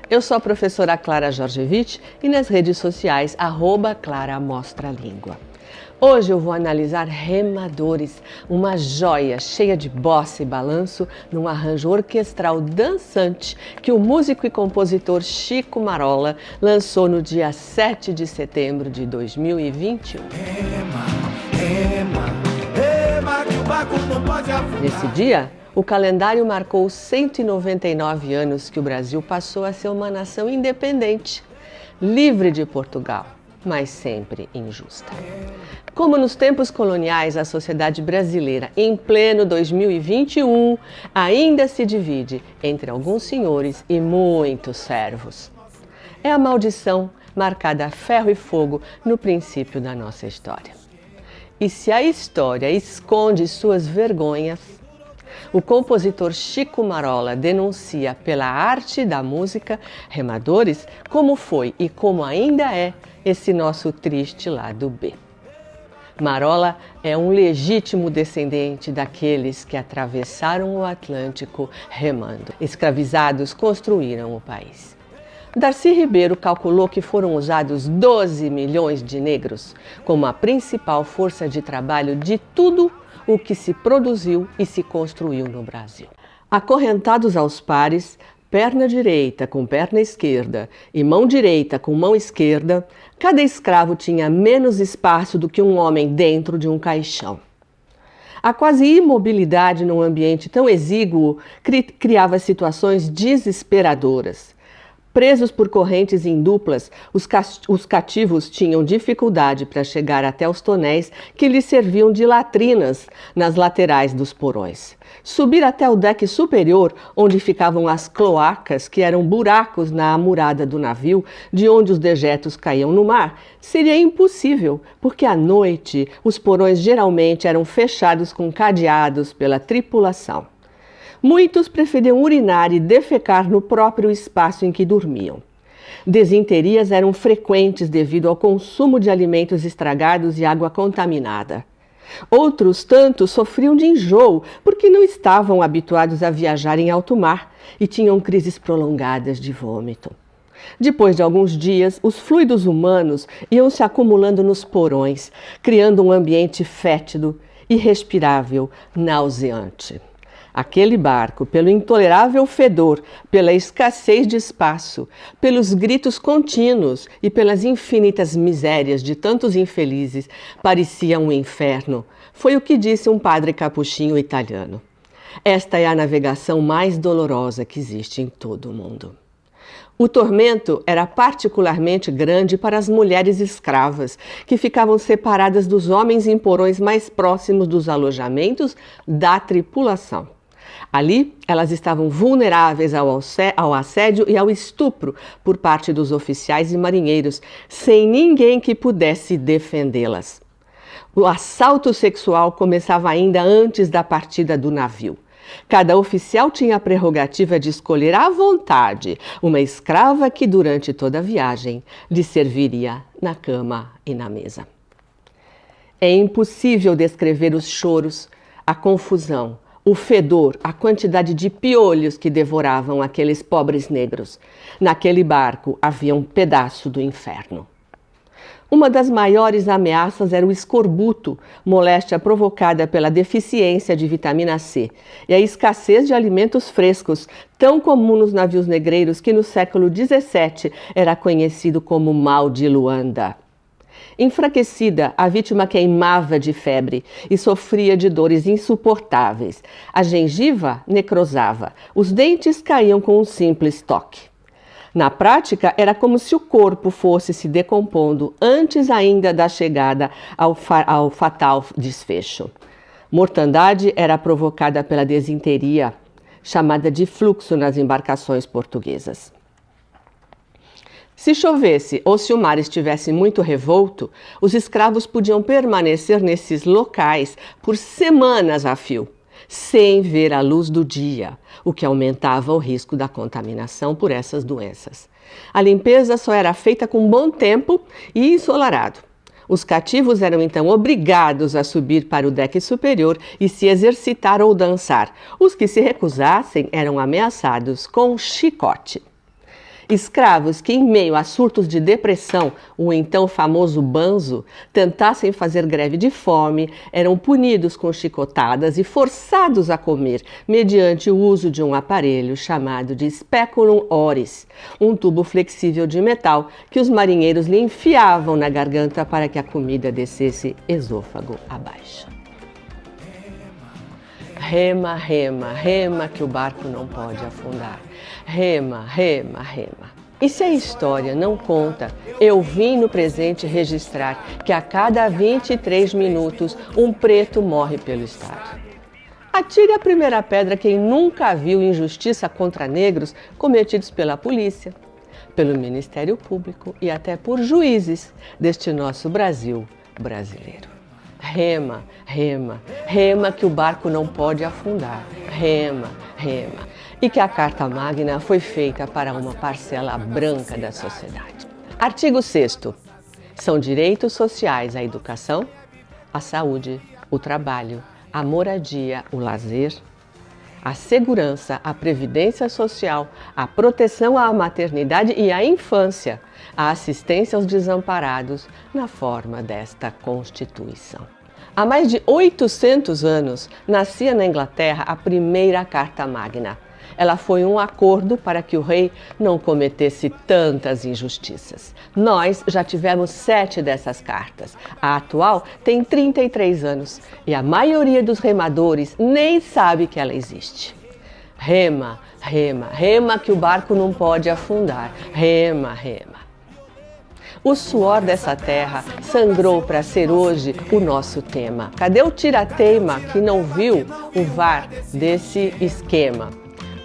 Eu sou a professora Clara Georgevich e nas redes sociais @Clara Mostra a Língua. Hoje eu vou analisar Remadores, uma joia cheia de bossa e balanço num arranjo orquestral dançante que o músico e compositor Chico Marola lançou no dia 7 de setembro de 2021. Nesse dia, o calendário marcou 199 anos que o Brasil passou a ser uma nação independente, livre de Portugal, mas sempre injusta. Como nos tempos coloniais, a sociedade brasileira, em pleno 2021, ainda se divide entre alguns senhores e muitos servos. É a maldição marcada a ferro e fogo no princípio da nossa história. E se a história esconde suas vergonhas, o compositor Chico Marola denuncia pela arte da música Remadores como foi e como ainda é esse nosso triste lado B. Marola é um legítimo descendente daqueles que atravessaram o Atlântico remando. Escravizados construíram o país. Darcy Ribeiro calculou que foram usados 12 milhões de negros como a principal força de trabalho de tudo o que se produziu e se construiu no Brasil. Acorrentados aos pares, perna direita com perna esquerda e mão direita com mão esquerda, cada escravo tinha menos espaço do que um homem dentro de um caixão. A quase imobilidade num ambiente tão exíguo criava situações desesperadoras. Presos por correntes em duplas, os cativos tinham dificuldade para chegar até os tonéis que lhes serviam de latrinas nas laterais dos porões. Subir até o deck superior, onde ficavam as cloacas, que eram buracos na amurada do navio, de onde os dejetos caíam no mar, seria impossível, porque à noite os porões geralmente eram fechados com cadeados pela tripulação. Muitos preferiam urinar e defecar no próprio espaço em que dormiam. Desinterias eram frequentes devido ao consumo de alimentos estragados e água contaminada. Outros tantos sofriam de enjoo porque não estavam habituados a viajar em alto mar e tinham crises prolongadas de vômito. Depois de alguns dias, os fluidos humanos iam se acumulando nos porões, criando um ambiente fétido, irrespirável, nauseante. Aquele barco, pelo intolerável fedor, pela escassez de espaço, pelos gritos contínuos e pelas infinitas misérias de tantos infelizes, parecia um inferno. Foi o que disse um padre capuchinho italiano. Esta é a navegação mais dolorosa que existe em todo o mundo. O tormento era particularmente grande para as mulheres escravas, que ficavam separadas dos homens em porões mais próximos dos alojamentos da tripulação. Ali, elas estavam vulneráveis ao assédio e ao estupro por parte dos oficiais e marinheiros, sem ninguém que pudesse defendê-las. O assalto sexual começava ainda antes da partida do navio. Cada oficial tinha a prerrogativa de escolher à vontade uma escrava que, durante toda a viagem, lhe serviria na cama e na mesa. É impossível descrever os choros, a confusão, o fedor, a quantidade de piolhos que devoravam aqueles pobres negros. Naquele barco havia um pedaço do inferno. Uma das maiores ameaças era o escorbuto, moléstia provocada pela deficiência de vitamina C, e a escassez de alimentos frescos, tão comum nos navios negreiros que no século XVII era conhecido como mal de Luanda. Enfraquecida, a vítima queimava de febre e sofria de dores insuportáveis. A gengiva necrosava, os dentes caíam com um simples toque. Na prática, era como se o corpo fosse se decompondo antes ainda da chegada ao fatal desfecho. Mortandade era provocada pela desinteria, chamada de fluxo nas embarcações portuguesas. Se chovesse ou se o mar estivesse muito revolto, os escravos podiam permanecer nesses locais por semanas a fio, sem ver a luz do dia, o que aumentava o risco da contaminação por essas doenças. A limpeza só era feita com bom tempo e ensolarado. Os cativos eram então obrigados a subir para o deck superior e se exercitar ou dançar. Os que se recusassem eram ameaçados com chicote. Escravos que, em meio a surtos de depressão, o então famoso banzo, tentassem fazer greve de fome, eram punidos com chicotadas e forçados a comer, mediante o uso de um aparelho chamado de speculum oris, um tubo flexível de metal que os marinheiros lhe enfiavam na garganta para que a comida descesse esôfago abaixo. Rema, rema, rema, que o barco não pode afundar. Rema, rema, rema. E se a história não conta, eu vim no presente registrar que a cada 23 minutos um preto morre pelo Estado. Atire a primeira pedra quem nunca viu injustiça contra negros cometidos pela polícia, pelo Ministério Público e até por juízes deste nosso Brasil brasileiro. Rema, rema, rema, que o barco não pode afundar. Rema, rema. E que a Carta Magna foi feita para uma parcela branca da sociedade. Artigo 6º. São direitos sociais a educação, a saúde, o trabalho, a moradia, o lazer, a segurança, a previdência social, a proteção à maternidade e à infância, a assistência aos desamparados na forma desta Constituição. Há mais de 800 anos, nascia na Inglaterra a primeira Carta Magna. Ela foi um acordo para que o rei não cometesse tantas injustiças. Nós já tivemos 7 dessas cartas. A atual tem 33 anos e a maioria dos remadores nem sabe que ela existe. Rema, rema, rema, que o barco não pode afundar. Rema, rema. O suor dessa terra sangrou para ser hoje o nosso tema. Cadê o tira-teima que não viu o VAR desse esquema?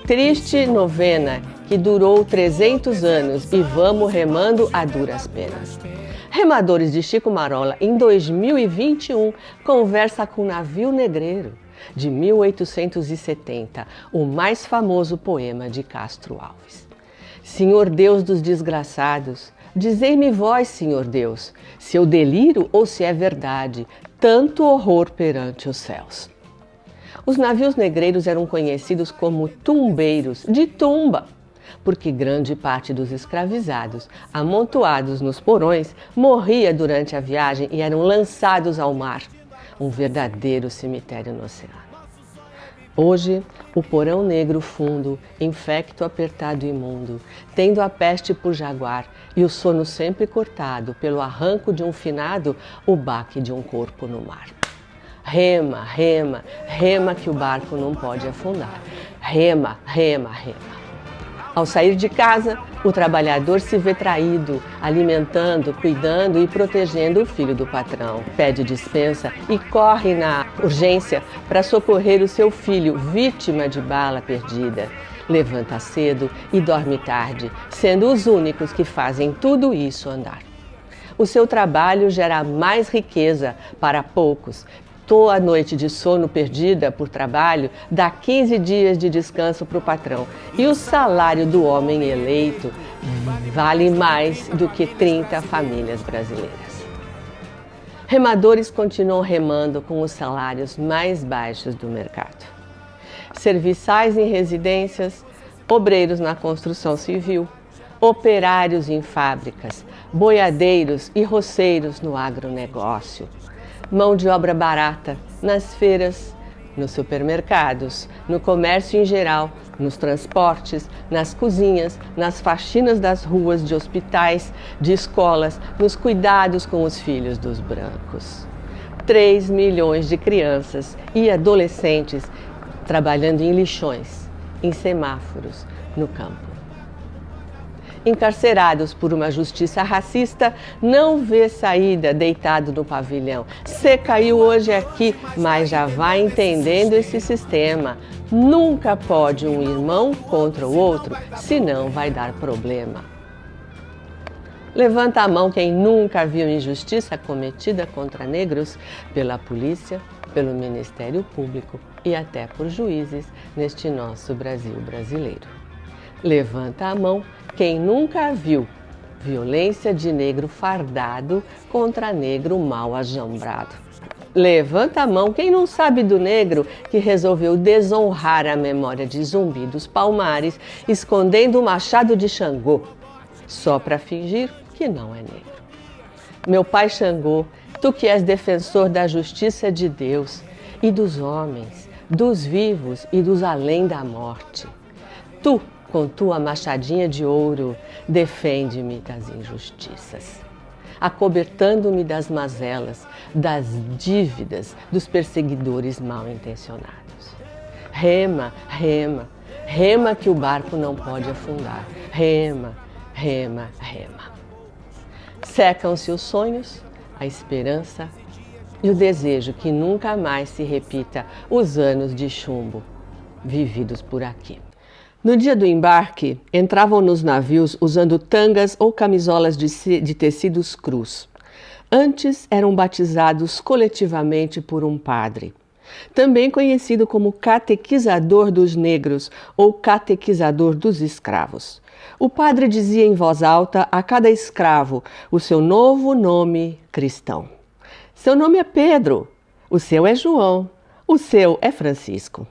Triste novena que durou 300 anos e vamos remando a duras penas. Remadores de Chico Marola, em 2021, conversa com o Navio Negreiro, de 1870, o mais famoso poema de Castro Alves. Senhor Deus dos desgraçados, dizei-me vós, Senhor Deus, se eu deliro ou se é verdade, tanto horror perante os céus. Os navios negreiros eram conhecidos como tumbeiros, de tumba, porque grande parte dos escravizados, amontoados nos porões, morria durante a viagem e eram lançados ao mar, um verdadeiro cemitério no oceano. Hoje, o porão negro fundo, infecto, apertado e imundo, tendo a peste por jaguar e o sono sempre cortado pelo arranco de um finado, o baque de um corpo no mar. Rema, rema, rema, que o barco não pode afundar. Rema, rema, rema. Ao sair de casa, o trabalhador se vê traído, alimentando, cuidando e protegendo o filho do patrão. Pede dispensa e corre na urgência para socorrer o seu filho, vítima de bala perdida. Levanta cedo e dorme tarde, sendo os únicos que fazem tudo isso andar. O seu trabalho gera mais riqueza para poucos. Toda a noite de sono perdida por trabalho dá 15 dias de descanso para o patrão. E o salário do homem eleito vale mais do que 30 famílias brasileiras. Remadores continuam remando com os salários mais baixos do mercado. Serviçais em residências, obreiros na construção civil, operários em fábricas, boiadeiros e roceiros no agronegócio. Mão de obra barata nas feiras, nos supermercados, no comércio em geral, nos transportes, nas cozinhas, nas faxinas das ruas, de hospitais, de escolas, nos cuidados com os filhos dos brancos. 3 milhões de crianças e adolescentes trabalhando em lixões, em semáforos, no campo. Encarcerados por uma justiça racista, não vê saída deitado no pavilhão. Cê caiu hoje aqui, mas já vai entendendo esse sistema. Nunca pode um irmão contra o outro, senão vai dar problema. Levanta a mão quem nunca viu injustiça cometida contra negros pela polícia, pelo Ministério Público e até por juízes neste nosso Brasil brasileiro. Levanta a mão quem nunca viu violência de negro fardado contra negro mal ajambrado. Levanta a mão quem não sabe do negro que resolveu desonrar a memória de Zumbi dos Palmares, escondendo o machado de Xangô, só para fingir que não é negro. Meu pai Xangô, tu que és defensor da justiça de Deus e dos homens, dos vivos e dos além da morte, tu, com tua machadinha de ouro, defende-me das injustiças, acobertando-me das mazelas, das dívidas dos perseguidores mal intencionados. Rema, rema, rema que o barco não pode afundar. Rema, rema, rema. Secam-se os sonhos, a esperança e o desejo que nunca mais se repita os anos de chumbo vividos por aqui. No dia do embarque, entravam nos navios usando tangas ou camisolas de tecidos crus. Antes eram batizados coletivamente por um padre, também conhecido como catequizador dos negros ou catequizador dos escravos. O padre dizia em voz alta a cada escravo o seu novo nome cristão. Seu nome é Pedro, o seu é João, o seu é Francisco.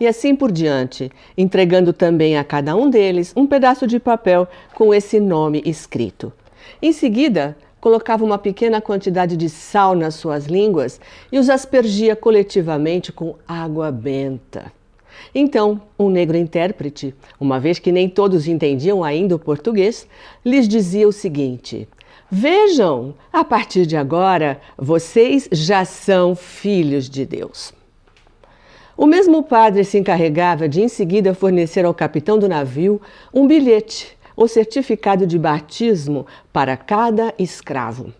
E assim por diante, entregando também a cada um deles um pedaço de papel com esse nome escrito. Em seguida, colocava uma pequena quantidade de sal nas suas línguas e os aspergia coletivamente com água benta. Então, um negro intérprete, uma vez que nem todos entendiam ainda o português, lhes dizia o seguinte: vejam, a partir de agora, vocês já são filhos de Deus. O mesmo padre se encarregava de em seguida fornecer ao capitão do navio um bilhete ou certificado de batismo para cada escravo.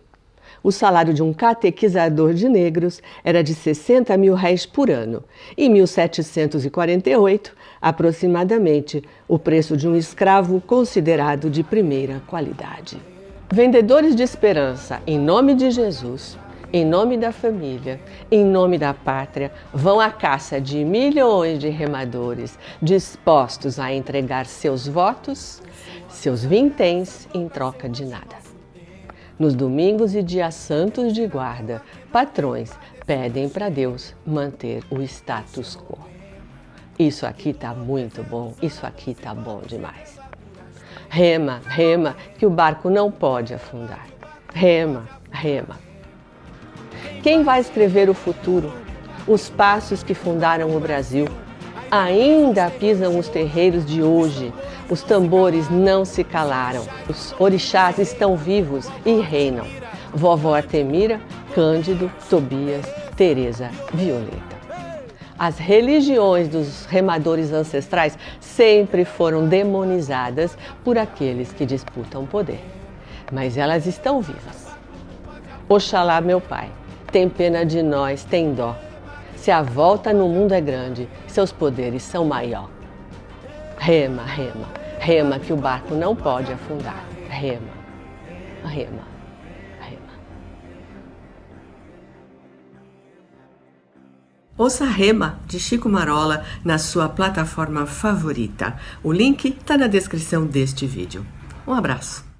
O salário de um catequizador de negros era de 60 mil réis por ano. Em 1748, aproximadamente, o preço de um escravo considerado de primeira qualidade. Vendedores de esperança, em nome de Jesus, em nome da família, em nome da pátria, vão à caça de milhões de remadores dispostos a entregar seus votos, seus vinténs em troca de nada. Nos domingos e dias santos de guarda, patrões pedem para Deus manter o status quo. Isso aqui tá muito bom, isso aqui tá bom demais. Rema, rema, que o barco não pode afundar. Rema, rema. Quem vai escrever o futuro? Os passos que fundaram o Brasil. Ainda pisam os terreiros de hoje. Os tambores não se calaram. Os orixás estão vivos e reinam. Vovó Artemira, Cândido, Tobias, Teresa, Violeta. As religiões dos remadores ancestrais sempre foram demonizadas por aqueles que disputam poder. Mas elas estão vivas. Oxalá, meu pai, tem pena de nós, tem dó. Se a volta no mundo é grande, seus poderes são maior. Rema, rema, rema que o barco não pode afundar. Rema, rema, rema. Ouça Rema, de Chico Marola, na sua plataforma favorita. O link está na descrição deste vídeo. Um abraço.